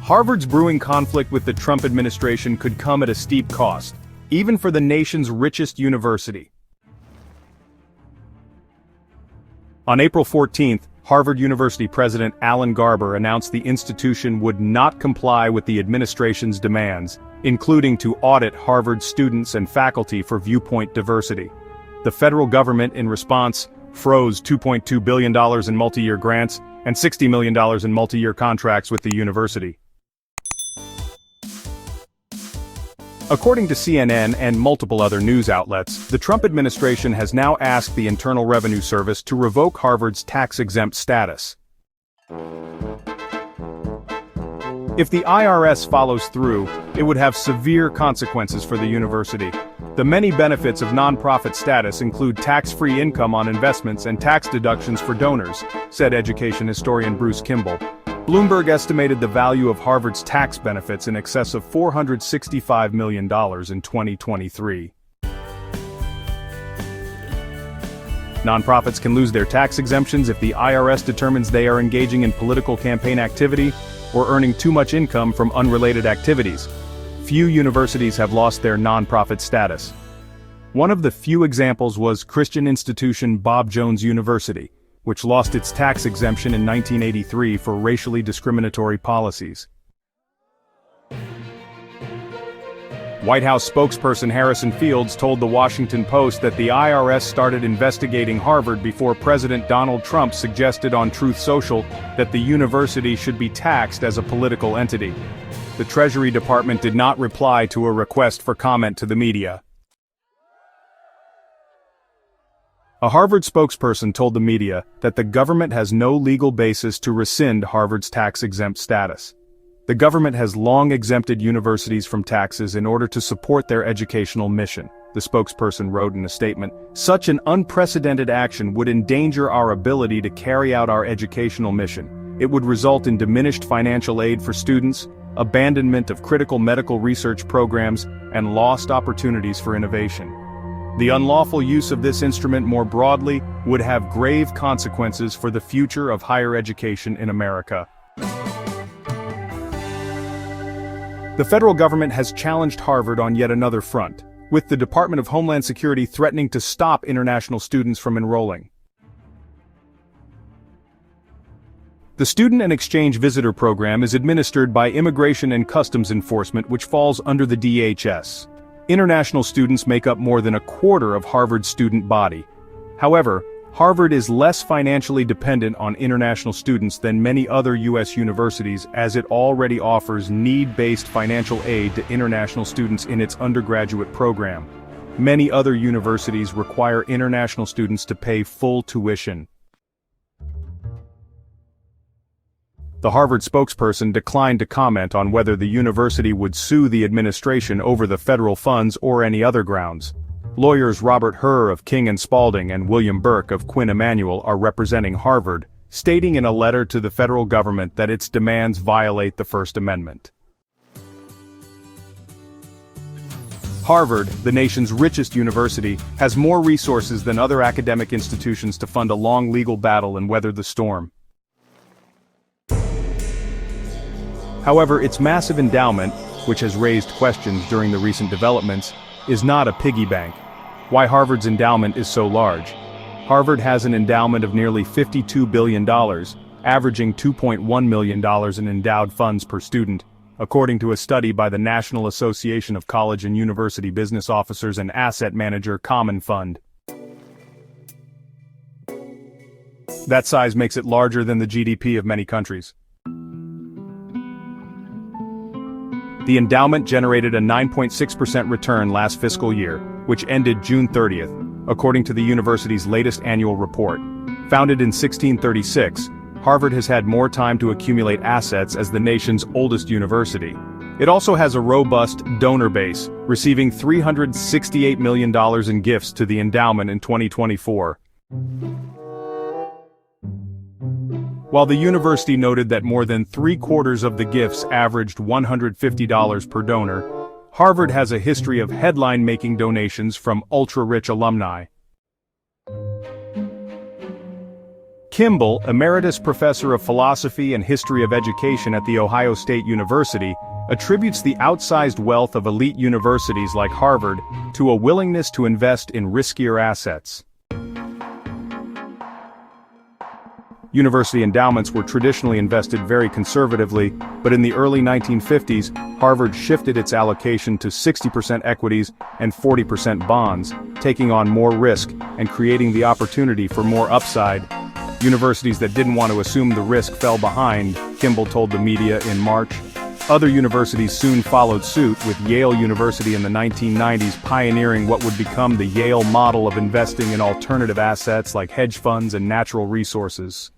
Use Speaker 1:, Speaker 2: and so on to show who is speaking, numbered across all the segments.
Speaker 1: Harvard's brewing conflict with the Trump administration could come at a steep cost, even for the nation's richest university. On April 14th, Harvard University President Alan Garber announced the institution would not comply with the administration's demands, including to audit Harvard students and faculty for viewpoint diversity. The federal government, in response, froze $2.2 billion in multi-year grants and $60 million in multi-year contracts with the university. According to CNN and multiple other news outlets, the Trump administration has now asked the Internal Revenue Service to revoke Harvard's tax-exempt status. If the IRS follows through, it would have severe consequences for the university. The many benefits of nonprofit status include tax-free income on investments and tax deductions for donors, said education historian Bruce Kimball. Bloomberg estimated the value of Harvard's tax benefits in excess of $465 million in 2023. Nonprofits can lose their tax exemptions if the IRS determines they are engaging in political campaign activity or earning too much income from unrelated activities. Few universities have lost their nonprofit status. One of the few examples was Christian institution Bob Jones University, which lost its tax exemption in 1983 for racially discriminatory policies. White House spokesperson Harrison Fields told The Washington Post that the IRS started investigating Harvard before President Donald Trump suggested on Truth Social that the university should be taxed as a political entity. The Treasury Department did not reply to a request for comment to the media. A Harvard spokesperson told the media that the government has no legal basis to rescind Harvard's tax-exempt status. The government has long exempted universities from taxes in order to support their educational mission, the spokesperson wrote in a statement. Such an unprecedented action would endanger our ability to carry out our educational mission. It would result in diminished financial aid for students, abandonment of critical medical research programs, and lost opportunities for innovation. The unlawful use of this instrument more broadly would have grave consequences for the future of higher education in America. The federal government has challenged Harvard on yet another front, with the Department of Homeland Security threatening to stop international students from enrolling. The Student and Exchange Visitor Program is administered by Immigration and Customs Enforcement, which falls under the DHS. International students make up more than a quarter of Harvard's student body. However, Harvard is less financially dependent on international students than many other U.S. universities, as it already offers need-based financial aid to international students in its undergraduate program. Many other universities require international students to pay full tuition. The Harvard spokesperson declined to comment on whether the university would sue the administration over the federal funds or any other grounds. Lawyers Robert Herr of King & Spalding and William Burke of Quinn Emanuel are representing Harvard, stating in a letter to the federal government that its demands violate the First Amendment. Harvard, the nation's richest university, has more resources than other academic institutions to fund a long legal battle and weather the storm. However, its massive endowment, which has raised questions during the recent developments, is not a piggy bank. Why Harvard's endowment is so large? Harvard has an endowment of nearly $52 billion, averaging $2.1 million in endowed funds per student, according to a study by the National Association of College and University Business Officers and asset manager Common Fund. That size makes it larger than the GDP of many countries. The endowment generated a 9.6% return last fiscal year, which ended June 30th, according to the university's latest annual report. Founded in 1636, Harvard has had more time to accumulate assets as the nation's oldest university. It also has a robust donor base, receiving $368 million in gifts to the endowment in 2024. While the university noted that more than 3/4 of the gifts averaged $150 per donor, Harvard has a history of headline-making donations from ultra-rich alumni. Kimball, emeritus professor of philosophy and history of education at The Ohio State University, attributes the outsized wealth of elite universities like Harvard to a willingness to invest in riskier assets. University endowments were traditionally invested very conservatively, but in the early 1950s, Harvard shifted its allocation to 60% equities and 40% bonds, taking on more risk and creating the opportunity for more upside. Universities that didn't want to assume the risk fell behind, Kimball told the media in March. Other universities soon followed suit, with Yale University in the 1990s pioneering what would become the Yale model of investing in alternative assets like hedge funds and natural resources.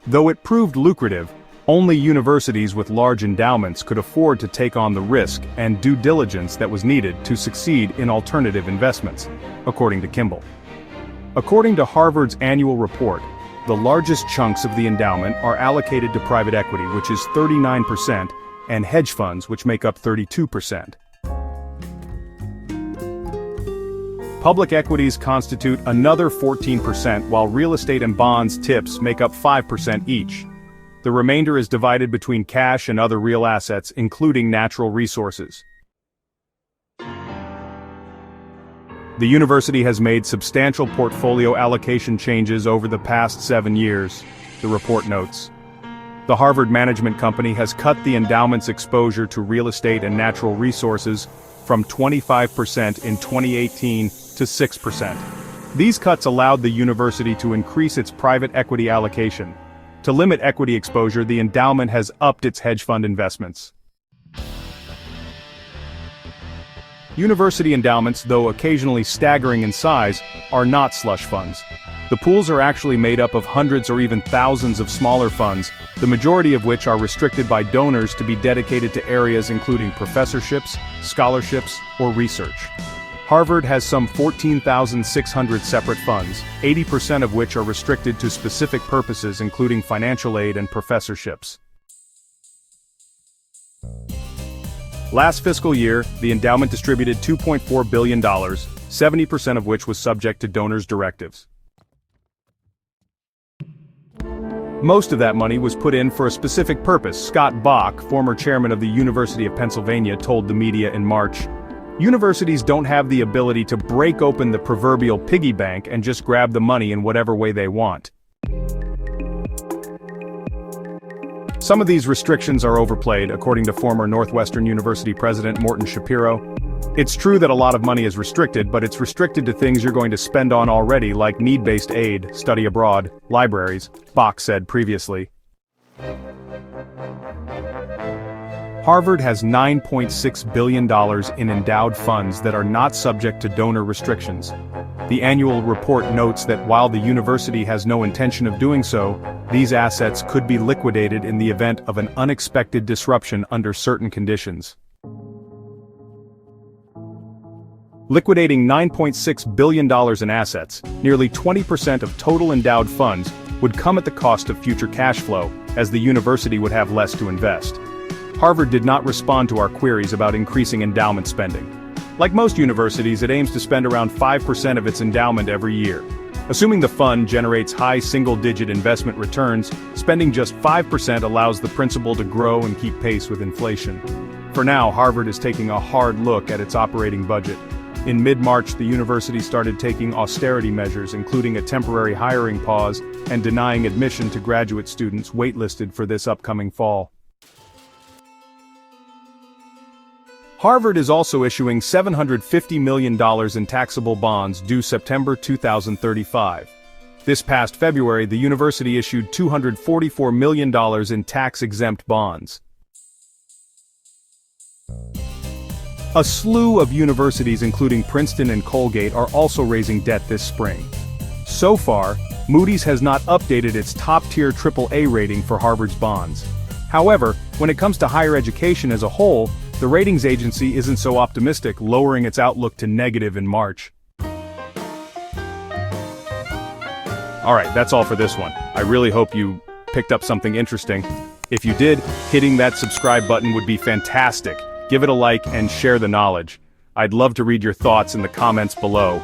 Speaker 1: Though it proved lucrative, only universities with large endowments could afford to take on the risk and due diligence that was needed to succeed in alternative investments, according to Kimball. According to Harvard's annual report, the largest chunks of the endowment are allocated to private equity, which is 39%, and hedge funds, which make up 32%. Public equities constitute another 14%, while real estate and bonds tips make up 5% each. The remainder is divided between cash and other real assets, including natural resources. The university has made substantial portfolio allocation changes over the past 7 years, the report notes. The Harvard Management Company has cut the endowment's exposure to real estate and natural resources from 25% in 2018 to 6%. These cuts allowed the university to increase its private equity allocation. To limit equity exposure, the endowment has upped its hedge fund investments. University endowments, though occasionally staggering in size, are not slush funds. The pools are actually made up of hundreds or even thousands of smaller funds, the majority of which are restricted by donors to be dedicated to areas including professorships, scholarships, or research. Harvard has some 14,600 separate funds, 80% of which are restricted to specific purposes including financial aid and professorships. Last fiscal year, the endowment distributed $2.4 billion, 70% of which was subject to donors' directives. Most of that money was put in for a specific purpose, Scott Bach, former chairman of the University of Pennsylvania, told the media in March. Universities don't have the ability to break open the proverbial piggy bank and just grab the money in whatever way they want. Some of these restrictions are overplayed, according to former Northwestern University president Morton Shapiro. It's true that a lot of money is restricted, but it's restricted to things you're going to spend on already, like need-based aid, study abroad, libraries, Bach said previously. Harvard has $9.6 billion in endowed funds that are not subject to donor restrictions. The annual report notes that while the university has no intention of doing so, these assets could be liquidated in the event of an unexpected disruption under certain conditions. Liquidating $9.6 billion in assets, nearly 20% of total endowed funds, would come at the cost of future cash flow, as the university would have less to invest. Harvard did not respond to our queries about increasing endowment spending. Like most universities, it aims to spend around 5% of its endowment every year. Assuming the fund generates high single-digit investment returns, spending just 5% allows the principal to grow and keep pace with inflation. For now, Harvard is taking a hard look at its operating budget. In mid-March, the university started taking austerity measures, including a temporary hiring pause and denying admission to graduate students waitlisted for this upcoming fall. Harvard is also issuing $750 million in taxable bonds due September 2035. This past February, the university issued $244 million in tax-exempt bonds. A slew of universities including Princeton and Colgate are also raising debt this spring. So far, Moody's has not updated its top-tier AAA rating for Harvard's bonds. However, when it comes to higher education as a whole, the ratings agency isn't so optimistic, lowering its outlook to negative in March. Alright, that's all for this one. I really hope you picked up something interesting. If you did, hitting that subscribe button would be fantastic. Give it a like and share the knowledge. I'd love to read your thoughts in the comments below.